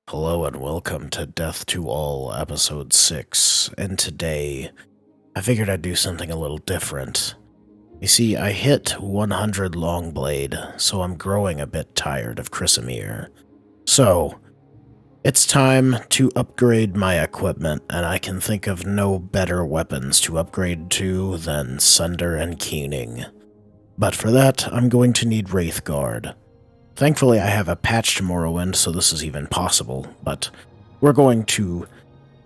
Hello and welcome to Death to All, Episode 6, and today, I figured I'd do something a little different. You see, I hit 100 Longblade, so I'm growing a bit tired of Chrysamere. So, it's time to upgrade my equipment, and I can think of no better weapons to upgrade to than Sunder and Keening. But for that, I'm going to need Wraithguard. Thankfully, I have a patched Morrowind, so this is even possible, but we're going to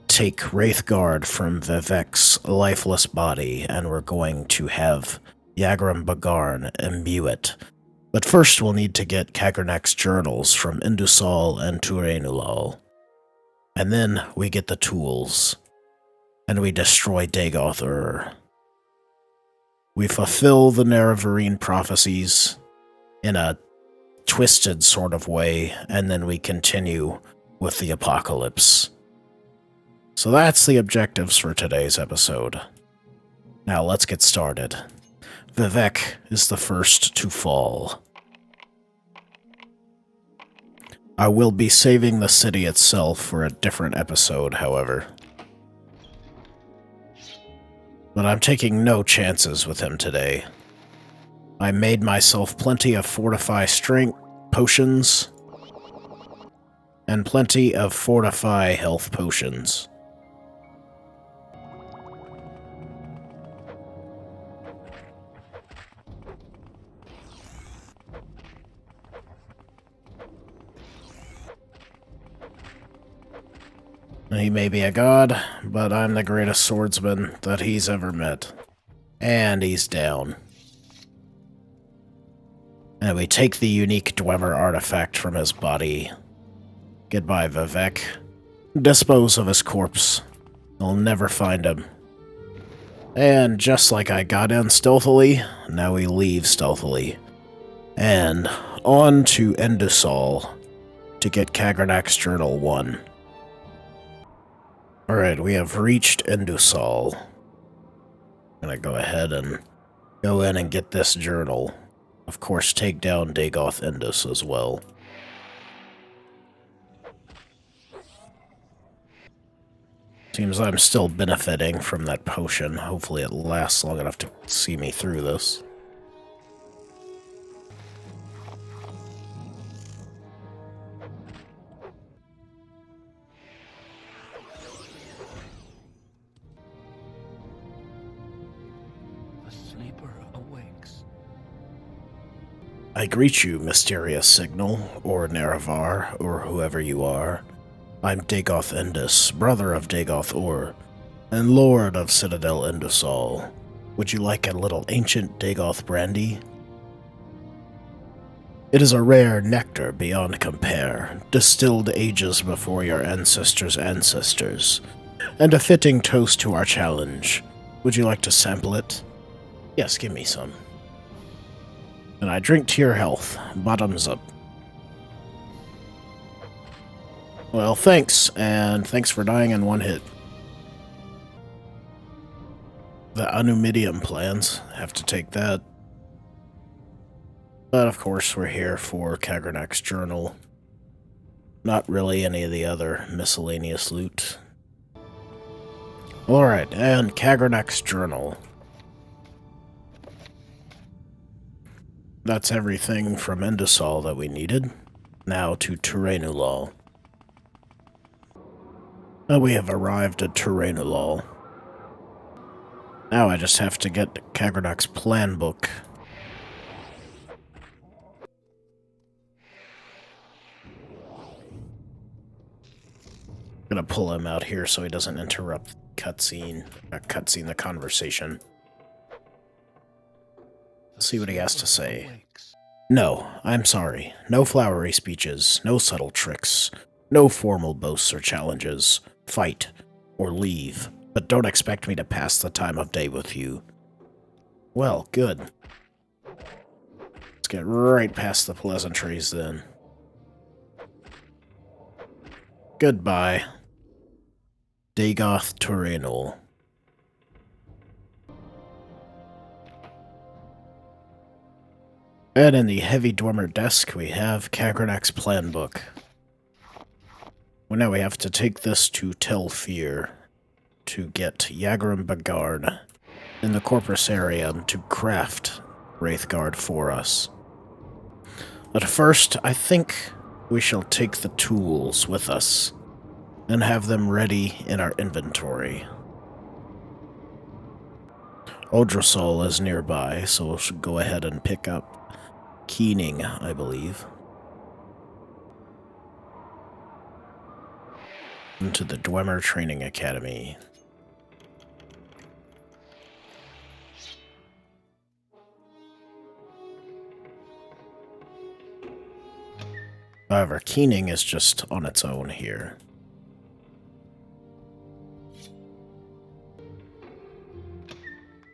take Wraithguard from Vivek's lifeless body, and we're going to have Yagram Bagarn imbue it. But first, we'll need to get Kagernak's journals from Indusal and Turenulal. And then we get the tools, and we destroy Dagoth-Ur. We fulfill the Nerevarine prophecies in a twisted sort of way, and then we continue with the apocalypse. So that's the objectives for today's episode. Now let's get started. Vivek is the first to fall. I will be saving the city itself for a different episode, however. But I'm taking no chances with him today. I made myself plenty of Fortify Strength potions, and plenty of Fortify Health potions. He may be a god, but I'm the greatest swordsman that he's ever met. And he's down. And we take the unique Dwemer artifact from his body. Goodbye, Vivek. Dispose of his corpse. They'll never find him. And just like I got in stealthily, now we leave stealthily. And on to Indusal to get Kagernak's Journal 1. Alright, we have reached Indusal. I'm gonna go ahead and go in and get this journal. Of course, take down Dagoth Indus as well. Seems I'm still benefiting from that potion. Hopefully it lasts long enough to see me through this. I greet you, mysterious signal, or Nerevar, or whoever you are. I'm Dagoth Indus, brother of Dagoth-Ur, and lord of Citadel Indusal. Would you like a little ancient Dagoth brandy? It is a rare nectar beyond compare, distilled ages before your ancestors' ancestors, and a fitting toast to our challenge. Would you like to sample it? Yes, give me some. And I drink to your health. Bottoms up. Well, thanks, and thanks for dying in one hit. The Anumidium plans. Have to take that. But of course, we're here for Kagernak's Journal. Not really any of the other miscellaneous loot. Alright, and Kagernak's Journal. That's everything from Indusal that we needed. Now to Turenulal. We have arrived at Turenulal. Now I just have to get Kagernak's plan book. I'm gonna pull him out here so he doesn't interrupt the conversation. See what he has to say. No, I'm sorry. No flowery speeches, no subtle tricks, no formal boasts or challenges. Fight, or leave, but don't expect me to pass the time of day with you. Well, good. Let's get right past the pleasantries then. Goodbye. Dagoth Turenul. And in the heavy Dwemer desk, we have Kagernak's plan book. Well, now we have to take this to Telfir to get Yagram Bagard in the Corpus area to craft Wraithguard for us. But first, I think we shall take the tools with us and have them ready in our inventory. Odrasol is nearby, so we'll go ahead and pick up Keening, I believe. Into the Dwemer Training Academy. However, Keening is just on its own here.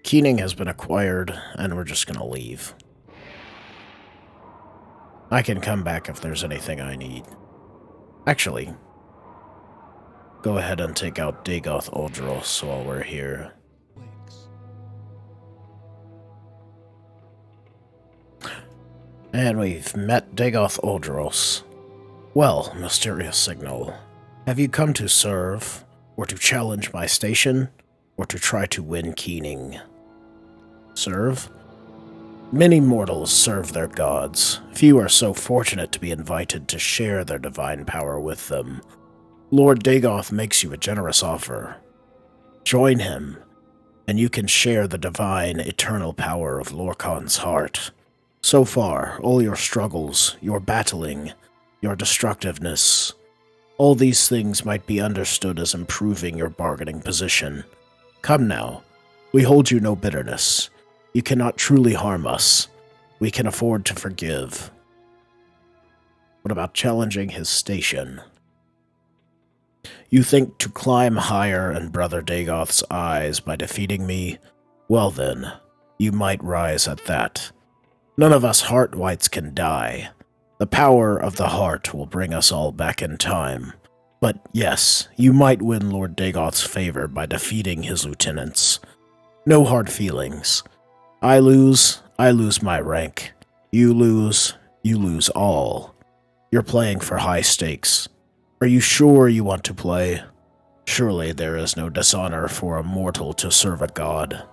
Keening has been acquired, and we're just gonna leave. I can come back if there's anything I need. Actually, go ahead and take out Dagoth Oldros while we're here. And we've met Dagoth Oldros. Well, mysterious signal. Have you come to serve, or to challenge my station, or to try to win Keening? Serve? Many mortals serve their gods. Few are so fortunate to be invited to share their divine power with them. Lord Dagoth makes you a generous offer. Join him, and you can share the divine, eternal power of Lorkhan's heart. So far, all your struggles, your battling, your destructiveness, all these things might be understood as improving your bargaining position. Come now, we hold you no bitterness. You cannot truly harm us. We can afford to forgive. What about challenging his station? You think to climb higher in Brother Dagoth's eyes by defeating me? Well then, you might rise at that. None of us Heartwights can die. The power of the heart will bring us all back in time. But yes, you might win Lord Dagoth's favor by defeating his lieutenants. No hard feelings. I lose my rank. You lose all. You're playing for high stakes. Are you sure you want to play? Surely there is no dishonor for a mortal to serve a god.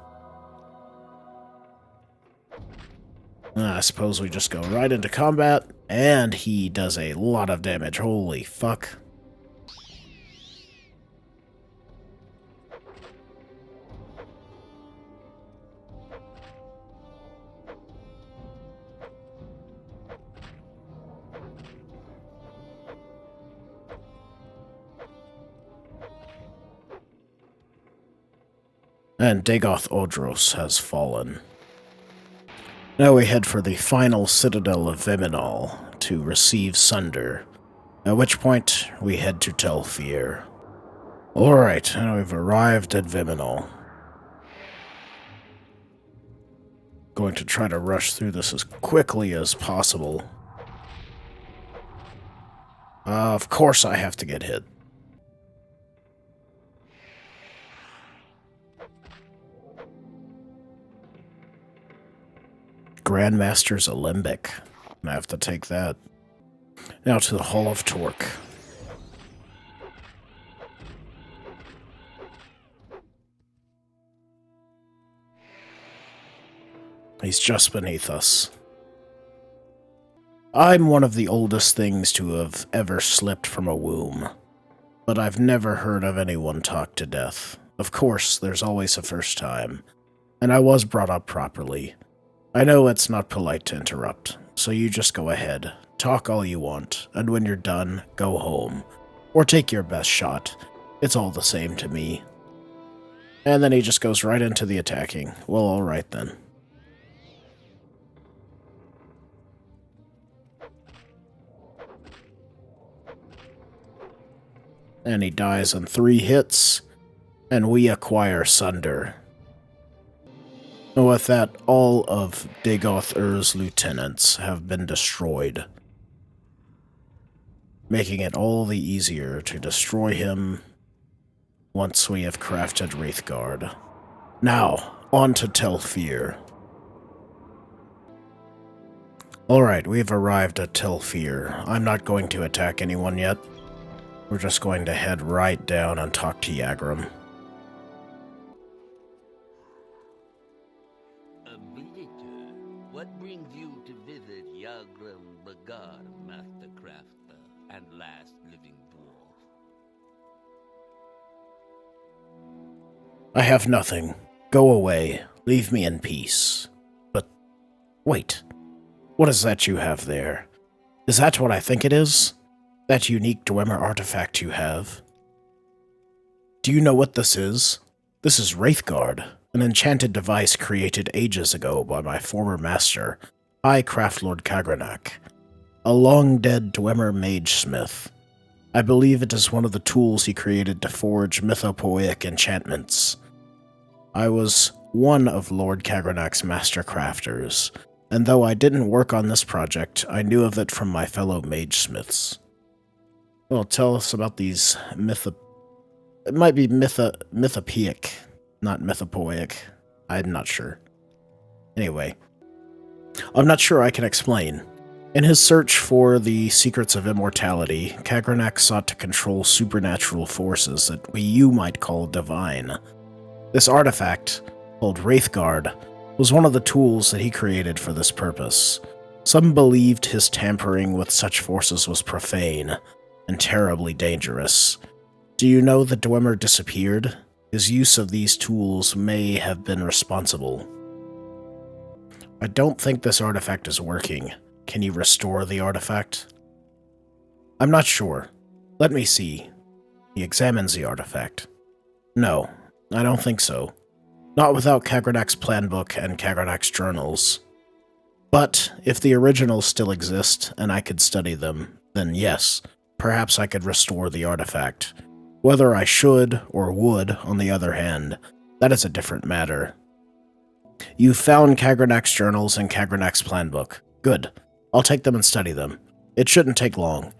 I suppose we just go right into combat, and he does a lot of damage. Holy fuck. And Dagoth Oldros has fallen. Now we head for the final citadel of Viminal to receive Sunder, at which point we head to Telfir. Alright, now we've arrived at Viminal. Going to try to rush through this as quickly as possible. Of course I have to get hit. Grandmaster's Alembic. I have to take that. Now to the Hall of Torque. He's just beneath us. I'm one of the oldest things to have ever slipped from a womb, but I've never heard of anyone talk to death. Of course, there's always a first time, and I was brought up properly. I know it's not polite to interrupt, so you just go ahead, talk all you want, and when you're done, go home. Or take your best shot. It's all the same to me. And then he just goes right into the attacking. Well, alright then. And he dies in 3 hits, and we acquire Sunder. With that, all of Dagoth Ur's lieutenants have been destroyed, making it all the easier to destroy him once we have crafted Wraithguard. Now, on to Telfir. Alright, we've arrived at Telfir. I'm not going to attack anyone yet. We're just going to head right down and talk to Yagram. A visitor? What brings you to visit Yagram Bagar, Master Crafter and last living dwarf? I have nothing. Go away. Leave me in peace. But wait. What is that you have there? Is that what I think it is? That unique Dwemer artifact you have? Do you know what this is? This is Wraithguard, an enchanted device created ages ago by my former master, High Craftlord Kagranak, a long-dead Dwemer magesmith. I believe it is one of the tools he created to forge mythopoeic enchantments. I was one of Lord Kagranak's master crafters, and though I didn't work on this project, I knew of it from my fellow magesmiths. Well, tell us about these it might be mythopoeic, not mythopoeic. I'm not sure. Anyway, I'm not sure I can explain. In his search for the secrets of immortality, Kagranak sought to control supernatural forces that you might call divine. This artifact, called Wraithguard, was one of the tools that he created for this purpose. Some believed his tampering with such forces was profane and terribly dangerous. Do you know that Dwemer disappeared? His use of these tools may have been responsible. I don't think this artifact is working. Can you restore the artifact? I'm not sure. Let me see. He examines the artifact. No, I don't think so. Not without Kagranak's plan book and Kagranak's journals. But if the originals still exist and I could study them, then yes, perhaps I could restore the artifact. Whether I should or would, on the other hand, that is a different matter. You found Kagranak's journals and Kagranak's plan book. Good. I'll take them and study them. It shouldn't take long.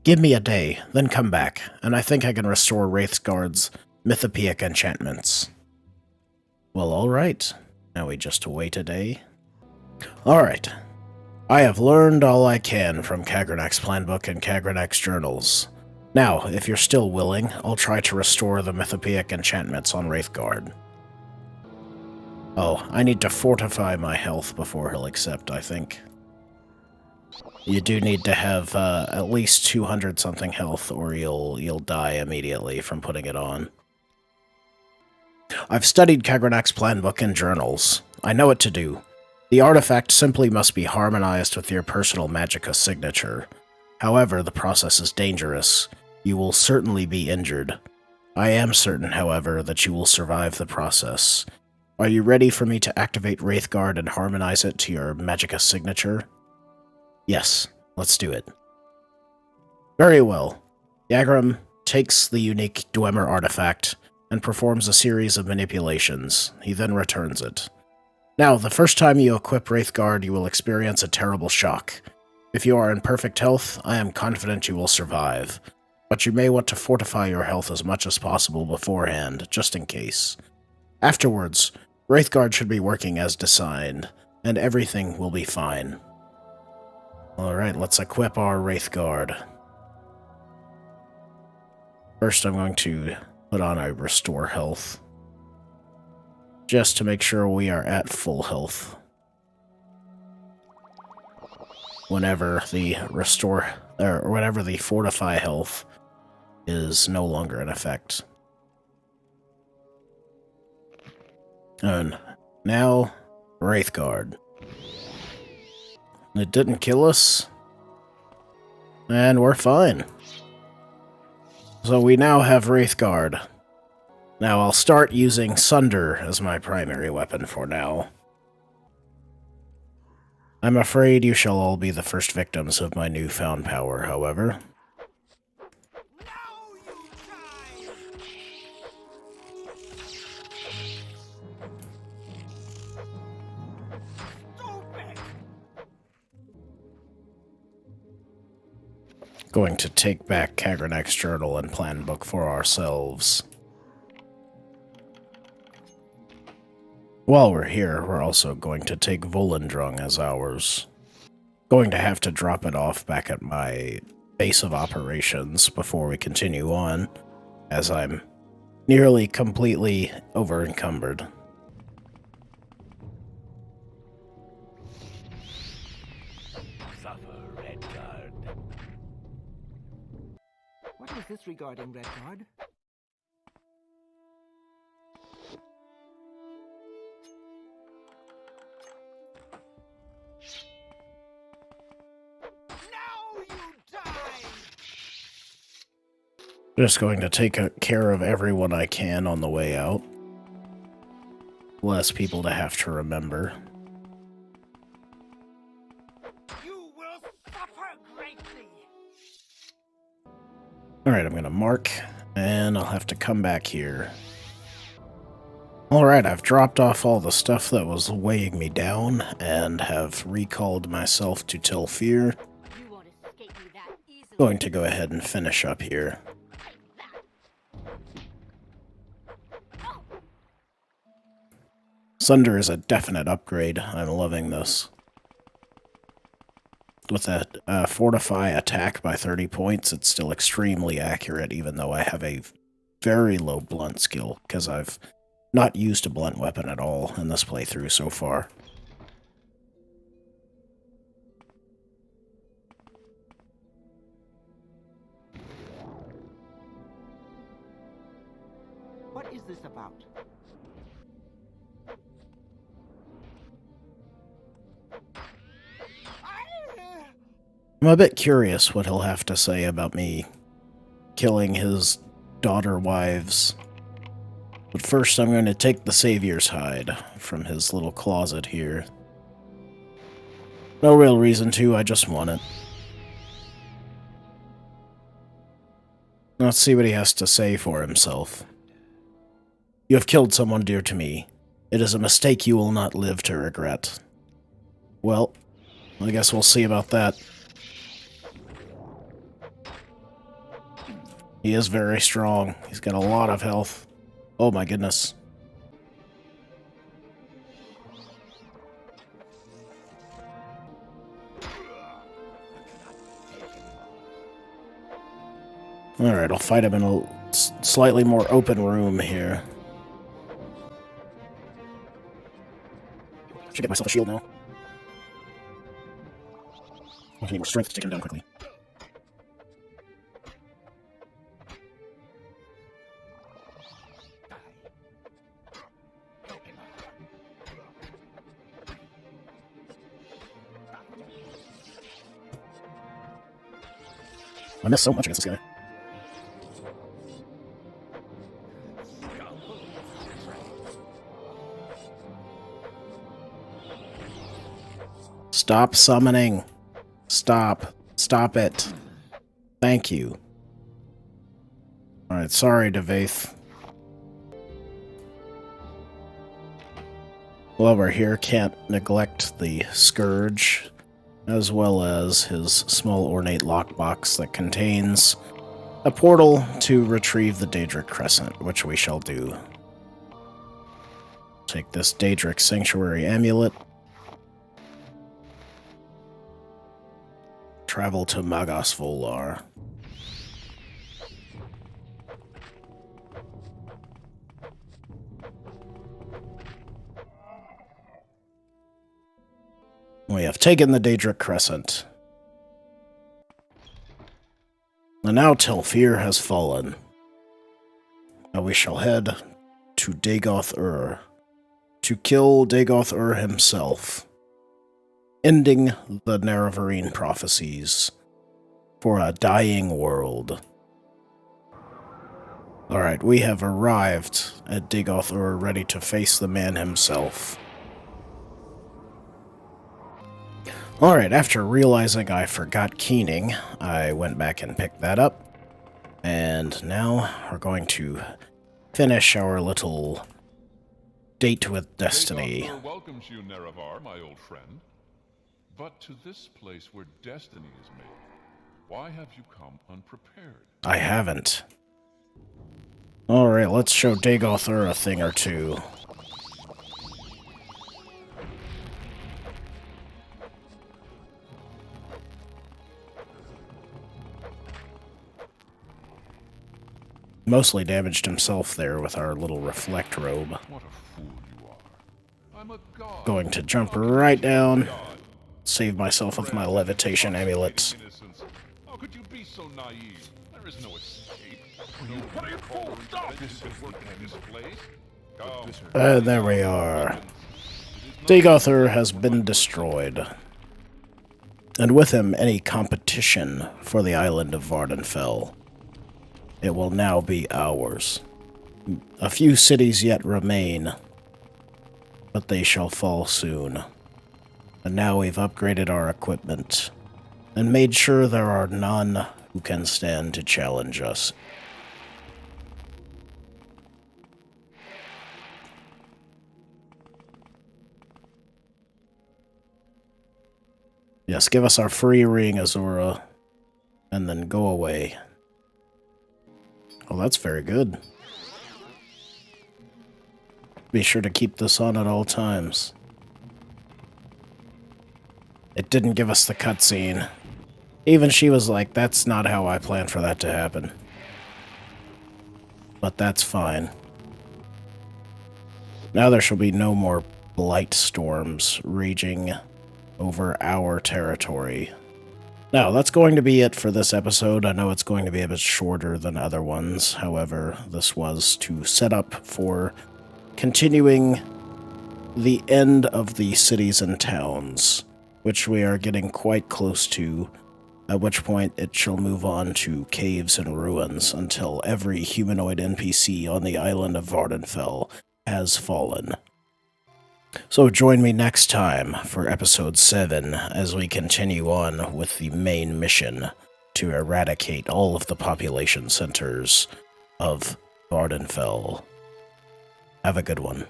Give me a day, then come back, and I think I can restore Wraithguard's mythopoeic enchantments. Well, alright. Now we just wait a day. Alright. I have learned all I can from Kagranak's planbook and Kagranak's journals. Now, if you're still willing, I'll try to restore the mythopoeic enchantments on Wraithguard. Oh, I need to fortify my health before he'll accept, I think. You do need to have at least 200-something health, or you'll die immediately from putting it on. I've studied Kagranak's planbook and journals. I know what to do. The artifact simply must be harmonized with your personal magicka signature. However, the process is dangerous. You will certainly be injured. I am certain, however, that you will survive the process. Are you ready for me to activate Wraithguard and harmonize it to your magicka signature? Yes, let's do it. Very well. Yagram takes the unique Dwemer artifact and performs a series of manipulations. He then returns it. Now, the first time you equip Wraithguard, you will experience a terrible shock. If you are in perfect health, I am confident you will survive. But you may want to fortify your health as much as possible beforehand, just in case. Afterwards, Wraithguard should be working as designed, and everything will be fine. Alright, let's equip our Wraithguard. First, I'm going to put on a Restore Health, just to make sure we are at full health. Whenever the whenever the Fortify Health is no longer in effect. And now, Wraithguard. It didn't kill us, and we're fine. So we now have Wraithguard. Now I'll start using Sunder as my primary weapon for now. I'm afraid you shall all be the first victims of my newfound power, however. Going to take back Kagranak's journal and plan book for ourselves. While we're here, we're also going to take Volendrung as ours. Going to have to drop it off back at my base of operations before we continue on, as I'm nearly completely over-encumbered. Suffer, Redguard. What is this regarding, Redguard? Now you die! Just going to take care of everyone I can on the way out. Less people to have to remember. You will suffer greatly! Alright, I'm going to mark, and I'll have to come back here. Alright, I've dropped off all the stuff that was weighing me down, and have recalled myself to Telfir. You won't escape me that easily. Going to go ahead and finish up here. Sunder is a definite upgrade. I'm loving this. With a fortify attack by 30 points, it's still extremely accurate, even though I have a very low blunt skill, because I've not used a blunt weapon at all in this playthrough so far. What is this about? I'm a bit curious what he'll have to say about me killing his daughter wives. But first I'm going to take the Savior's hide from his little closet here. No real reason to, I just want it. Let's see what he has to say for himself. You have killed someone dear to me. It is a mistake you will not live to regret. Well, I guess we'll see about that. He is very strong. He's got a lot of health. Oh my goodness. Alright, I'll fight him in a slightly more open room here. Should get myself a shield now. I need more strength to take him down quickly. I miss so much against this guy. Stop summoning. Stop. Stop it. Thank you. Alright, sorry, Devaith. While we're here, can't neglect the Scourge, as well as his small ornate lockbox that contains a portal to retrieve the Daedric Crescent, which we shall do. Take this Daedric Sanctuary Amulet. Travel to Magos Volar. We have taken the Daedric Crescent. And now Telfir has fallen. Now we shall head to Dagoth-Ur to kill Dagoth-Ur himself, ending the Nerevarine prophecies for a dying world. Alright, we have arrived at Dagoth-Ur, ready to face the man himself. Alright, after realizing I forgot keening, I went back and picked that up. And now we're going to finish our little date with destiny. Dagoth welcomes you, Nerevar, my old friend. But to this place where destiny is made, why have you come unprepared? I haven't. Alright, let's show Dagoth-Ur a thing or two. Mostly damaged himself there with our little reflect robe. What a fool you are. I'm a god. Going to jump How could you right be a down. god? Save myself with my Friend, levitation amulet. intoxicating innocence. How could you be so naive? There is no escape. No what are you for? Stop! This is working in this place. Come. And there we are. Dagother has been destroyed. And with him, any competition for the island of Vardenfell. It will now be ours. A few cities yet remain, but they shall fall soon. And now we've upgraded our equipment, and made sure there are none who can stand to challenge us. Yes, give us our free ring, Azura, and then go away. Oh, that's very good. Be sure to keep this on at all times. It didn't give us the cutscene. Even she was like, that's not how I planned for that to happen. But that's fine. Now there shall be no more blight storms raging over our territory. Now, that's going to be it for this episode. I know it's going to be a bit shorter than other ones. However, this was to set up for continuing the end of the cities and towns, which we are getting quite close to, at which point it shall move on to caves and ruins until every humanoid NPC on the island of Vardenfell has fallen. So join me next time for episode 7 as we continue on with the main mission to eradicate all of the population centers of Vardenfell. Have a good one.